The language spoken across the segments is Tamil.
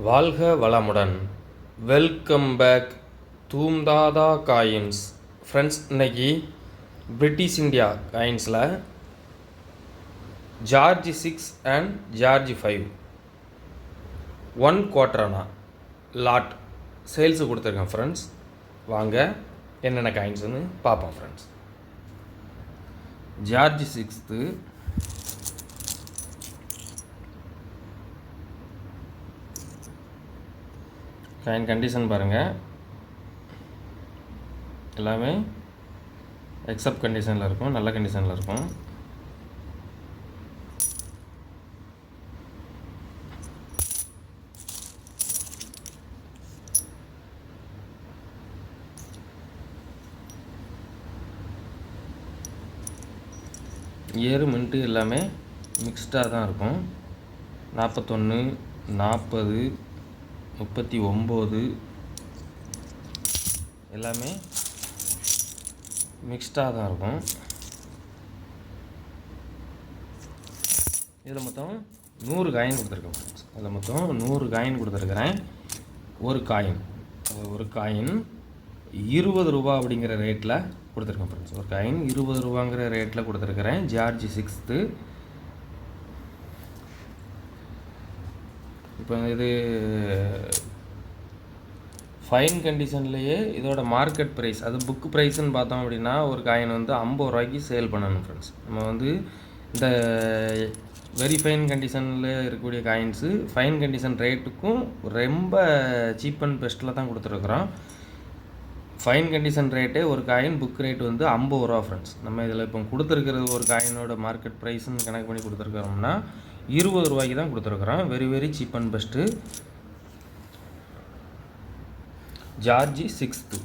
வாழ்க வளமுடன். வெல்கம் பேக் தூம்தாதா காயின்ஸ். ஃப்ரெண்ட்ஸ், இன்றைக்கி பிரிட்டிஷ் இந்தியா காயின்ஸில் ஜார்ஜ் 6 அண்ட் ஜார்ஜ் 5 1 குவார்ட்டரானா லாட் சேல்ஸு கொடுத்துருக்கேன். ஃப்ரெண்ட்ஸ், வாங்க என்னென்ன காயின்ஸுன்னு பார்ப்போம். ஃப்ரெண்ட்ஸ், ஜார்ஜ் 6 காயின் கண்டிஷன் பாருங்கள். எல்லாமே எக்ஸப்ட் கண்டிஷனில் இருக்கும், நல்ல கண்டிஷனில் இருக்கும். ஏறு மின்ட்டு எல்லாமே மிக்ஸ்டாக தான் இருக்கும். 41, 40, 39 எல்லாமே மிக்ஸ்டாக தான் இருக்கும். இதில் மொத்தம் 100 காயின் கொடுத்துருக்கேன். இதில் மொத்தம் 100 காயின் கொடுத்துருக்குறேன். ஒரு காயின் 20 ரூபா அப்படிங்கிற ரேட்டில் கொடுத்துருக்கேன். ஃப்ரெண்ட்ஸ், ஒரு காயின் 20 ரூபாங்கிற ரேட்டில் கொடுத்துருக்குறேன். ஜார்ஜ் 6. இப்போ இது ஃபைன் கண்டிஷன்லேயே இதோட மார்க்கெட் ப்ரைஸ், அது புக் ப்ரைஸ்ன்னு பார்த்தோம் அப்படின்னா ஒரு காயின் வந்து 50 ரூபாய்க்கு சேல் பண்ணணும். ஃப்ரெண்ட்ஸ், நம்ம வந்து இந்த வெரி ஃபைன் கண்டிஷனில் இருக்கக்கூடிய காயின்ஸு ஃபைன் கண்டிஷன் ரேட்டுக்கும் ரொம்ப சீப் அண்ட் பெஸ்ட்டில் தான் கொடுத்துருக்குறோம். ஃபைன் கண்டிஷன் ரேட்டே ஒரு காயின் புக் ரேட் வந்து 50 ரூபா. ஃப்ரெண்ட்ஸ், நம்ம இதில் இப்போ கொடுத்துருக்கிறது ஒரு காயினோட மார்க்கெட் ப்ரைஸ்ன்னு கணக்கு பண்ணி கொடுத்துருக்குறோம்னா 20 ரூபாய்க்கு தான் கொடுத்துருக்குறோம். Very cheap and best. George 6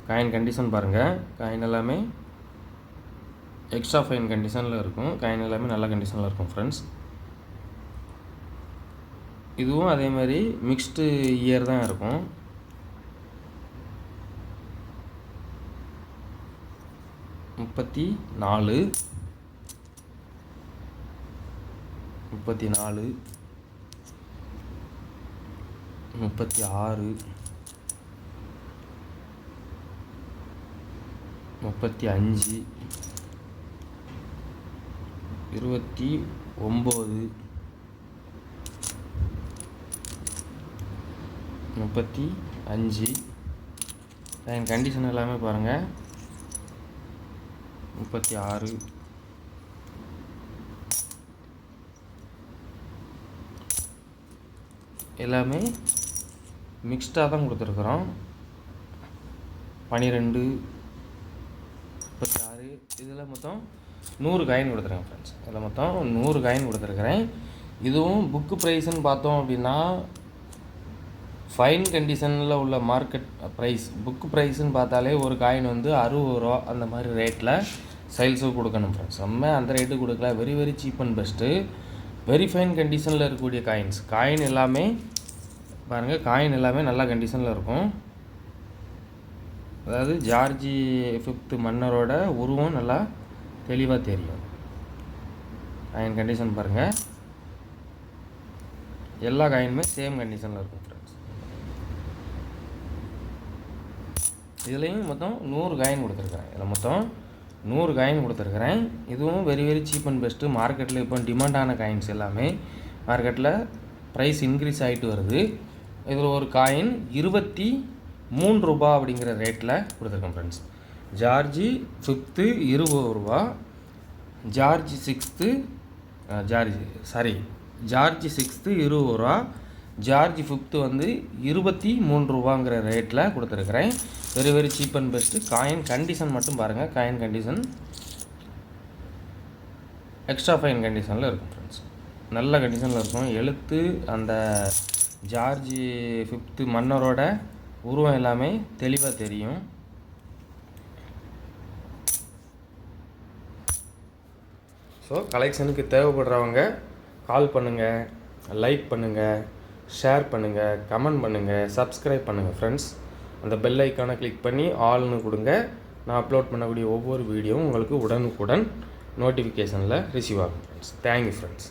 coin condition பாருங்கள். காயின் எல்லாமே எக்ஸ்ட்ரா ஃபைன் கண்டிஷனில் இருக்கும். காயின் எல்லாமே நல்ல கண்டிஷனில் இருக்கும். ஃப்ரெண்ட்ஸ், இதுவும் அதே மாதிரி மிக்ஸ்டு இயர் தான் இருக்கும். முப்பத்தி நாலு 36 35 29 35 என் கண்டிஷன் எல்லாமே பாருங்கள். 36 எல்லாமே மிக்ஸ்டாக தான் கொடுத்துருக்குறோம். 12 36 இதில் மொத்தம் 100 காயின் கொடுத்துருக்கேன். ஃப்ரெண்ட்ஸ், இதில் மொத்தம் 100 காயின் கொடுத்துருக்குறேன். இதுவும் புக்கு ப்ரைஸ்ன்னு பார்த்தோம் அப்படின்னா ஃபைன் கண்டிஷனில் உள்ள மார்க்கெட் ப்ரைஸ், புக்கு ப்ரைஸ்ன்னு பார்த்தாலே ஒரு காயின் வந்து 60 ரூபா அந்த மாதிரி ரேட்டில் சேல்ஸும் கொடுக்கணும். ஃப்ரெண்ட்ஸ், நம்ம அந்த ரேட்டு கொடுக்கல. Very cheap and best. Very fine கண்டிஷனில் இருக்கக்கூடிய காயின்ஸ். காயின் எல்லாமே பாருங்கள், காயின் எல்லாமே நல்ல கண்டிஷனில் இருக்கும். அதாவது ஜார்ஜ் 5 மன்னரோட உருவம் நல்லா தெளிவாக தெரியும். காயின் கண்டிஷன் பாருங்கள். எல்லா காயினுமே சேம் கண்டிஷனில் இருக்கும். ஃப்ரெண்ட்ஸ், இதுலேயும் மொத்தம் 100 காயின் கொடுத்துருக்குறேன். இதில் மொத்தம் 100 காயின் கொடுத்துருக்குறேன். இதுவும் வெரி சீப் அண்ட் பெஸ்ட்டு. மார்க்கெட்டில் இப்போ டிமாண்டான காயின்ஸ் எல்லாமே மார்க்கெட்டில் ப்ரைஸ் இன்க்ரீஸ் ஆகிட்டு வருது. இதில் ஒரு காயின் 23 ரூபா அப்படிங்கிற ரேட்டில் கொடுத்துருக்கேன். ஃப்ரெண்ட்ஸ், ஜார்ஜ் 5 20 ரூபா, ஜார்ஜ் 6 20 ரூபா, ஜார்ஜ் 5 வந்து 23 ரூபாங்கிற ரேட்டில் கொடுத்துருக்குறேன். Very cheap and best. Coin condition மட்டும் பாருங்கள். காயின் கண்டிஷன் எக்ஸ்ட்ரா ஃபைன் கண்டிஷனில் இருக்கும். ஃப்ரெண்ட்ஸ், நல்ல கண்டிஷனில் இருக்கும். எழுத்து அந்த ஜார்ஜ் 5 மன்னரோட உருவம் எல்லாமே தெளிவாக தெரியும். ஸோ கலெக்ஷனுக்கு தேவைப்படுறவங்க கால் பண்ணுங்கள், லைக் பண்ணுங்கள், ஷேர் பண்ணுங்கள், கமெண்ட் பண்ணுங்கள், சப்ஸ்கிரைப் பண்ணுங்கள். ஃப்ரெண்ட்ஸ், அந்த பெல் ஐக்கானை கிளிக் பண்ணி ஆல்னு கொடுங்க. நான் அப்லோட் பண்ணக்கூடிய ஒவ்வொரு வீடியோவும் உங்களுக்கு உடனுக்குடன் நோட்டிஃபிகேஷனில் ரிசீவ் ஆகும். Friends, thank you. ஃப்ரெண்ட்ஸ்.